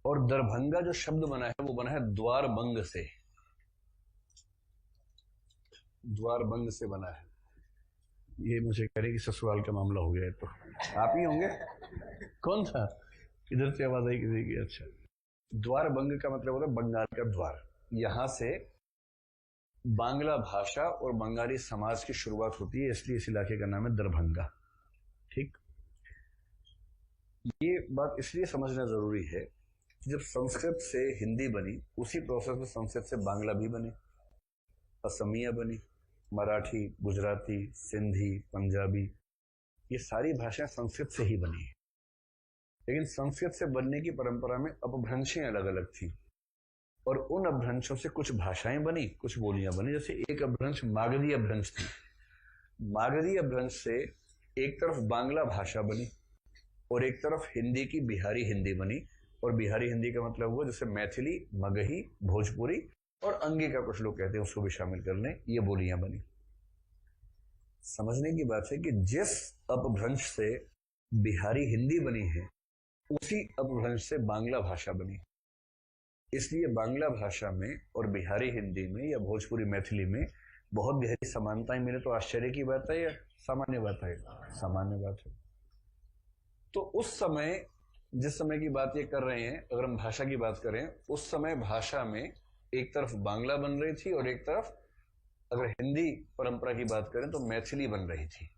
और दरभंगा जो शब्द बना है वो बना है द्वारबंग से, द्वारबंग से बना है। ये मुझे कह रहे कि ससुराल का मामला हो गया है, तो आप ही होंगे? कौन था? इधर से आवाज आई किसी की? अच्छा, द्वारबंग का मतलब होता है बंगाल का द्वार। यहां से बांग्ला भाषा और बंगाली समाज की शुरुआत होती है, इसलिए इस इलाके का नाम है दरभंगा। ठीक, ये बात इसलिए समझना जरूरी है कि जब संस्कृत से हिंदी बनी, उसी प्रोसेस में संस्कृत से बांग्ला भी बनी, असमिया बनी, मराठी, गुजराती, सिंधी, पंजाबी, ये सारी भाषाएं संस्कृत से ही बनी है। लेकिन संस्कृत से बनने की परंपरा में अपभ्रंशें अलग अलग थी, और उन अपभ्रंशों से कुछ भाषाएं बनी, कुछ बोलियां बनी। जैसे एक अपभ्रंश मागधी अपभ्रंश थी। मागधी अपभ्रंश से एक तरफ बांग्ला भाषा बनी और एक तरफ हिंदी की बिहारी हिंदी बनी। और बिहारी हिंदी का मतलब हुआ जैसे मैथिली, मगही, भोजपुरी और अंगिका कुछ लोग कहते हैं, उसको भी शामिल कर लें, ये बोलियां बनी। समझने की बात है कि जिस अपभ्रंश से बिहारी हिंदी बनी है, उसी अपभ्रंश से बांग्ला भाषा बनी। इसलिए बांग्ला भाषा में और बिहारी हिंदी में या भोजपुरी मैथिली में बहुत गहरी समानताएं मिले तो आश्चर्य की बात है या सामान्य बात है? सामान्य बात है। तो उस समय, जिस समय की बात ये कर रहे हैं, अगर हम भाषा की बात करें, उस समय भाषा में एक तरफ बांग्ला बन रही थी और एक तरफ, अगर हिंदी परंपरा की बात करें, तो मैथिली बन रही थी।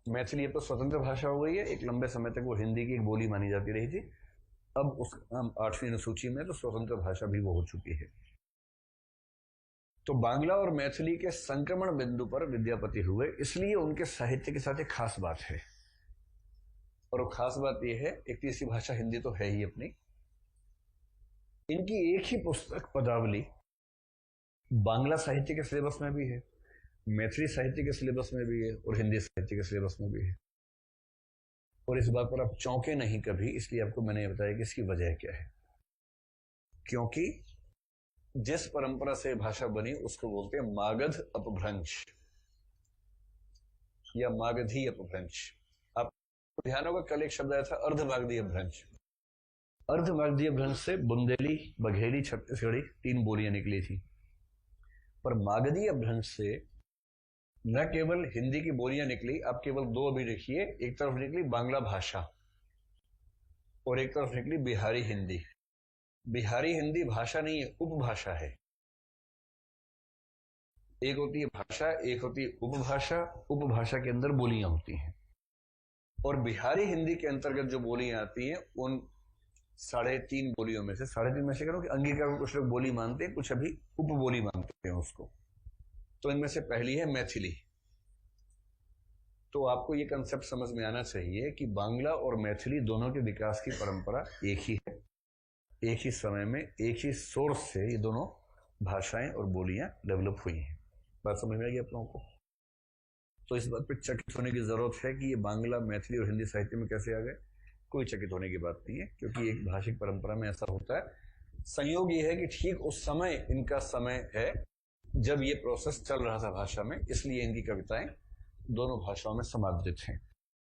मैथिली अब तो स्वतंत्र भाषा हो गई है, एक लंबे समय तक वो हिंदी की एक बोली मानी जाती रही थी। अब उस 8वीं अनुसूची में तो स्वतंत्र भाषा भी वो हो चुकी है। तो बांग्ला और मैथिली के संक्रमण बिंदु पर विद्यापति हुए, इसलिए उनके साहित्य के साथ एक खास बात है। और वो खास बात यह है, एक तीसरी भाषा हिंदी तो है ही अपनी, इनकी एक ही पुस्तक पदावली बांग्ला साहित्य के सिलेबस में भी है, मैथिली साहित्य के सिलेबस में भी है और हिंदी साहित्य के सिलेबस में भी है। और इस बात पर आप चौंके नहीं कभी, इसलिए आपको मैंने बताया कि इसकी वजह क्या है। क्योंकि जिस परंपरा से भाषा बनी उसको बोलते हैं मागध अपभ्रंश या मागधी अपभ्रंश। आप ध्यान होगा, कल एक शब्द आया था अर्धमागधी अपभ्रंश। अर्धमागधी अपभ्रंश से बुंदेली, बघेली, छत्तीसगढ़ी 3 बोलियां निकली थी। पर मागधी अपभ्रंश से न केवल हिंदी की बोलियां निकली, आप केवल 2 अभी देखिए, एक तरफ निकली बांग्ला भाषा और एक तरफ निकली बिहारी हिंदी। बिहारी हिंदी भाषा नहीं है, उपभाषा है। एक होती है भाषा, एक होती है उपभाषा। उपभाषा के अंदर बोलियां होती हैं, और बिहारी हिंदी के अंतर्गत जो बोलियां आती हैं, उन 3.5 बोलियों में से, 3.5 में से करो कि अंगिका को कुछ लोग बोली मानते हैं, कुछ अभी उपबोली मानते हैं उसको। तो इनमें से पहली है मैथिली। तो आपको ये कंसेप्ट समझ में आना चाहिए कि बांग्ला और मैथिली दोनों के विकास की परंपरा एक ही है। एक ही समय में, एक ही सोर्स से ये दोनों भाषाएं और बोलियां डेवलप हुई हैं। बात समझ में आएगी आप लोगों को? तो इस बात पर चकित होने की जरूरत है कि ये बांग्ला, मैथिली और हिंदी साहित्य में कैसे आ गए? कोई चकित होने की बात नहीं है, क्योंकि एक भाषिक परंपरा में ऐसा होता है। संयोग ये है कि ठीक उस समय इनका समय है जब ये प्रोसेस चल रहा था भाषा में, इसलिए इनकी कविताएं दोनों भाषाओं में समादृत हैं।